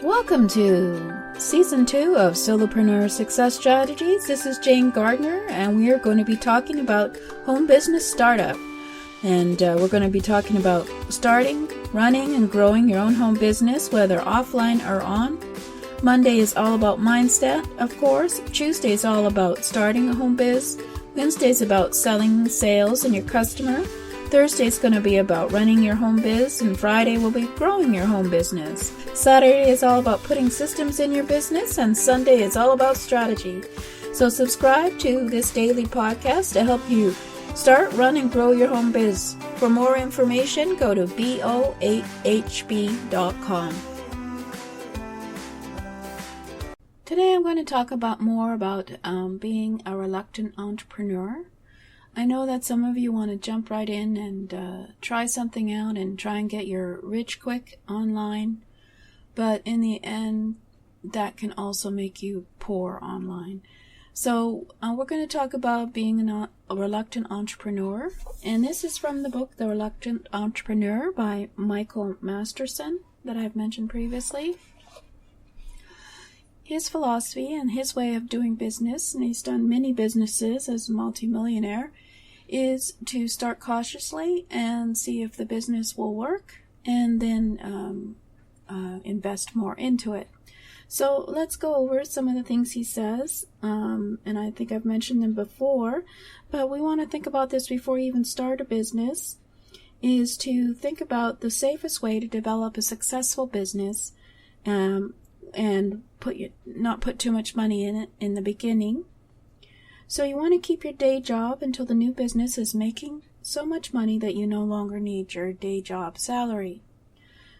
Welcome to Season 2 of Solopreneur Success Strategies. This is Jane Gardner, and we are going to be talking about home business startup. And we're going to be talking about starting, running, and growing your own home business, whether offline or on. Monday is all about mindset, of course. Tuesday is all about starting a home biz. Wednesday is about selling, sales, and your customer. Thursday is going to be about running your home biz, and Friday will be growing your home business. Saturday is all about putting systems in your business, and Sunday is all about strategy. So subscribe to this daily podcast to help you start, run, and grow your home biz. For more information, go to bo8hb.com. Today I'm going to talk more about being a reluctant entrepreneur. I know that some of you want to jump right in and try something out and try and get your rich quick online, but in the end, that can also make you poor online. So we're going to talk about being a reluctant entrepreneur, and this is from the book The Reluctant Entrepreneur by Michael Masterson that I've mentioned previously. His philosophy and his way of doing business, and he's done many businesses as a multimillionaire, is to start cautiously and see if the business will work, and then invest more into it. So let's go over some of the things he says, and I think I've mentioned them before, but we want to think about this before you even start a business, is to think about the safest way to develop a successful business, and not put too much money in it in the beginning. So you want to keep your day job until the new business is making so much money that you no longer need your day job salary.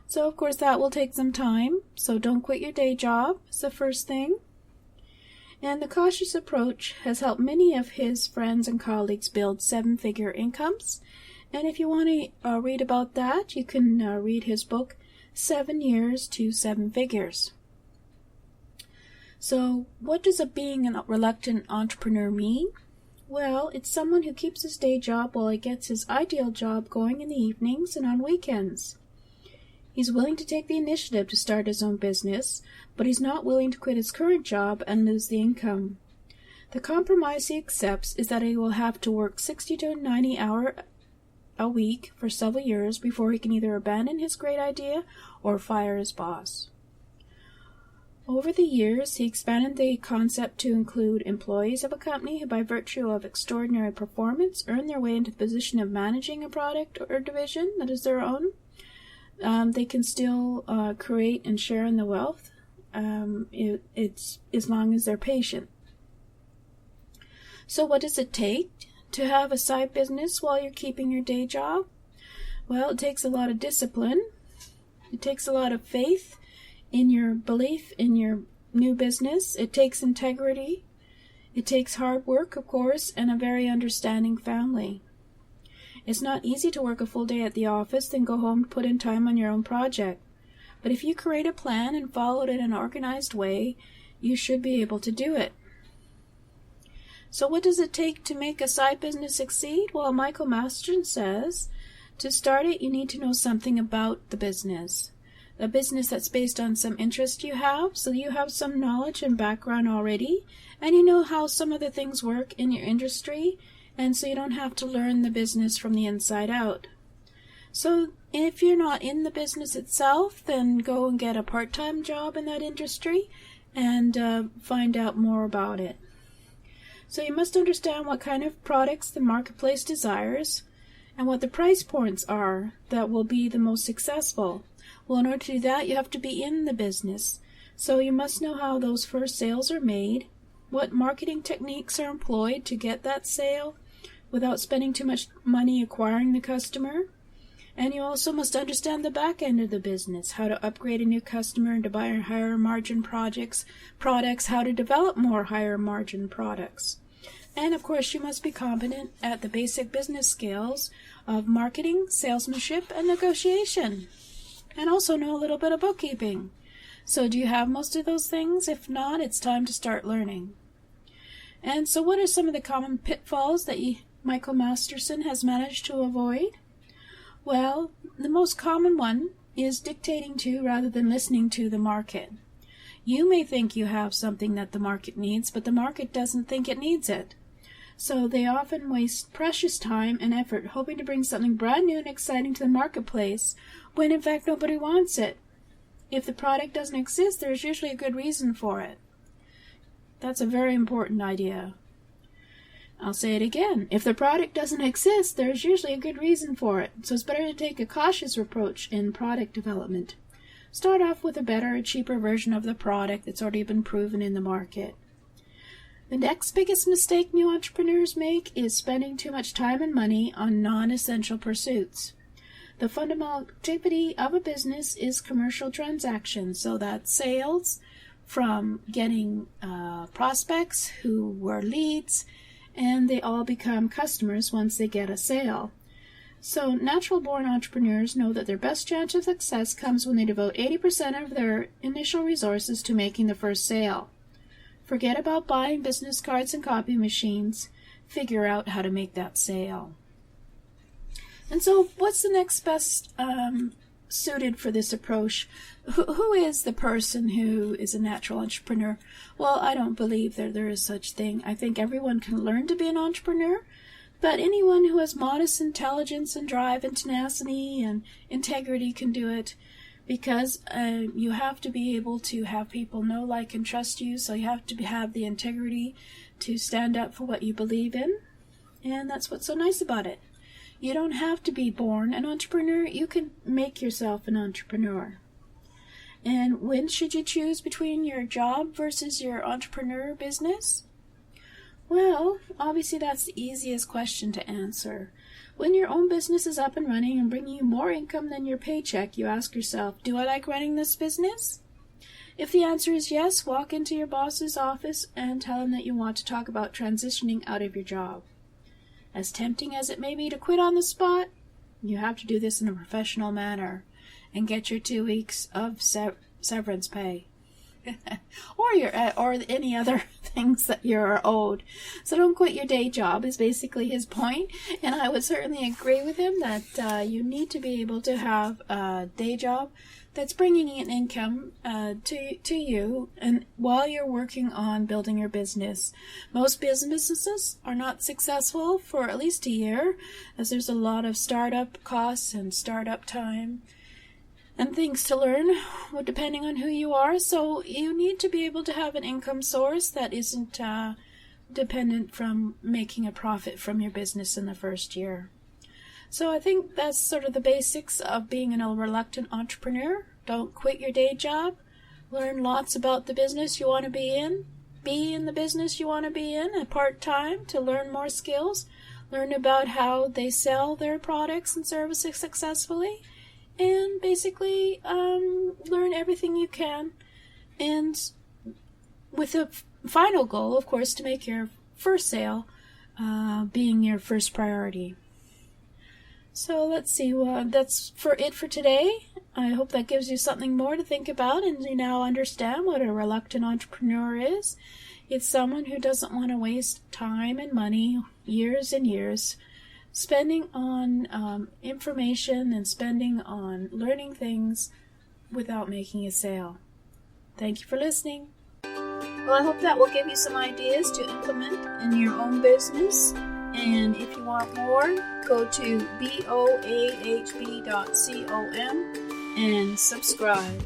So of course that will take some time, so don't quit your day job is the first thing. And the cautious approach has helped many of his friends and colleagues build seven-figure incomes. And if you want to read about that, you can read his book, 7 Years to 7 Figures. So what does being a reluctant entrepreneur mean? Well, it's someone who keeps his day job while he gets his ideal job going in the evenings and on weekends. He's willing to take the initiative to start his own business, but he's not willing to quit his current job and lose the income. The compromise he accepts is that he will have to work 60 to 90 hours a week for several years before he can either abandon his great idea or fire his boss. Over the years, he expanded the concept to include employees of a company who, by virtue of extraordinary performance, earn their way into the position of managing a product or division that is their own. They can still create and share in the wealth. It's as long as they're patient. So what does it take to have a side business while you're keeping your day job? Well, it takes a lot of discipline. It takes a lot of faith in your belief in your new business. It takes integrity. It takes hard work, of course, and a very understanding family. It's not easy to work a full day at the office, then go home to put in time on your own project. But if you create a plan and follow it in an organized way, you should be able to do it. So what does it take to make a side business succeed? Well, Michael Masterson says, to start it, you need to know something about the business. A business that's based on some interest you have, so you have some knowledge and background already, and you know how some of the things work in your industry, and so you don't have to learn the business from the inside out. So if you're not in the business itself, then go and get a part-time job in that industry and find out more about it. So you must understand what kind of products the marketplace desires and what the price points are that will be the most successful. Well, in order to do that, you have to be in the business. So you must know how those first sales are made, what marketing techniques are employed to get that sale without spending too much money acquiring the customer. And you also must understand the back end of the business, how to upgrade a new customer and to buy higher margin products, how to develop more higher margin products. And of course, you must be competent at the basic business skills of marketing, salesmanship, and negotiation. And also know a little bit of bookkeeping. So do you have most of those things? If not, it's time to start learning. And so what are some of the common pitfalls that Michael Masterson has managed to avoid? Well, the most common one is dictating to rather than listening to the market. You may think you have something that the market needs, but the market doesn't think it needs it. So they often waste precious time and effort hoping to bring something brand new and exciting to the marketplace when in fact nobody wants it. If the product doesn't exist, there's usually a good reason for it. That's a very important idea. I'll say it again. If the product doesn't exist, there's usually a good reason for it. So it's better to take a cautious approach in product development. Start off with a better, cheaper version of the product that's already been proven in the market. The next biggest mistake new entrepreneurs make is spending too much time and money on non-essential pursuits. The fundamental activity of a business is commercial transactions, so that's sales from getting prospects who were leads, and they all become customers once they get a sale. So natural-born entrepreneurs know that their best chance of success comes when they devote 80% of their initial resources to making the first sale. Forget about buying business cards and copy machines. Figure out how to make that sale. And so what's the next best suited for this approach? Who is the person who is a natural entrepreneur? Well, I don't believe that there is such thing. I think everyone can learn to be an entrepreneur, but anyone who has modest intelligence and drive and tenacity and integrity can do it, because you have to be able to have people know, like, and trust you, so you have to have the integrity to stand up for what you believe in, and that's what's so nice about it. You don't have to be born an entrepreneur. You can make yourself an entrepreneur. And when should you choose between your job versus your entrepreneur business? Well, obviously that's the easiest question to answer. When your own business is up and running and bringing you more income than your paycheck, you ask yourself, do I like running this business? If the answer is yes, walk into your boss's office and tell him that you want to talk about transitioning out of your job. As tempting as it may be to quit on the spot, you have to do this in a professional manner and get your 2 weeks of severance pay. or any other things that you're owed. So don't quit your day job is basically his point, and I would certainly agree with him that you need to be able to have a day job that's bringing in income to you, and while you're working on building your business. Most businesses are not successful for at least a year, as there's a lot of startup costs and startup time and things to learn, depending on who you are. So you need to be able to have an income source that isn't dependent from making a profit from your business in the first year. So I think that's sort of the basics of being a reluctant entrepreneur. Don't quit your day job. Learn lots about the business you want to be in. Be in the business you want to be in at part-time to learn more skills. Learn about how they sell their products and services successfully. And basically learn everything you can, and with a final goal, of course, to make your first sale being your first priority. So let's see, that's it for today. I hope that gives you something more to think about, and you now understand what a reluctant entrepreneur is. It's someone who doesn't want to waste time and money, years and years, spending on information and spending on learning things without making a sale. Thank you for listening. Well, I hope that will give you some ideas to implement in your own business. And if you want more, go to boahb.com and subscribe.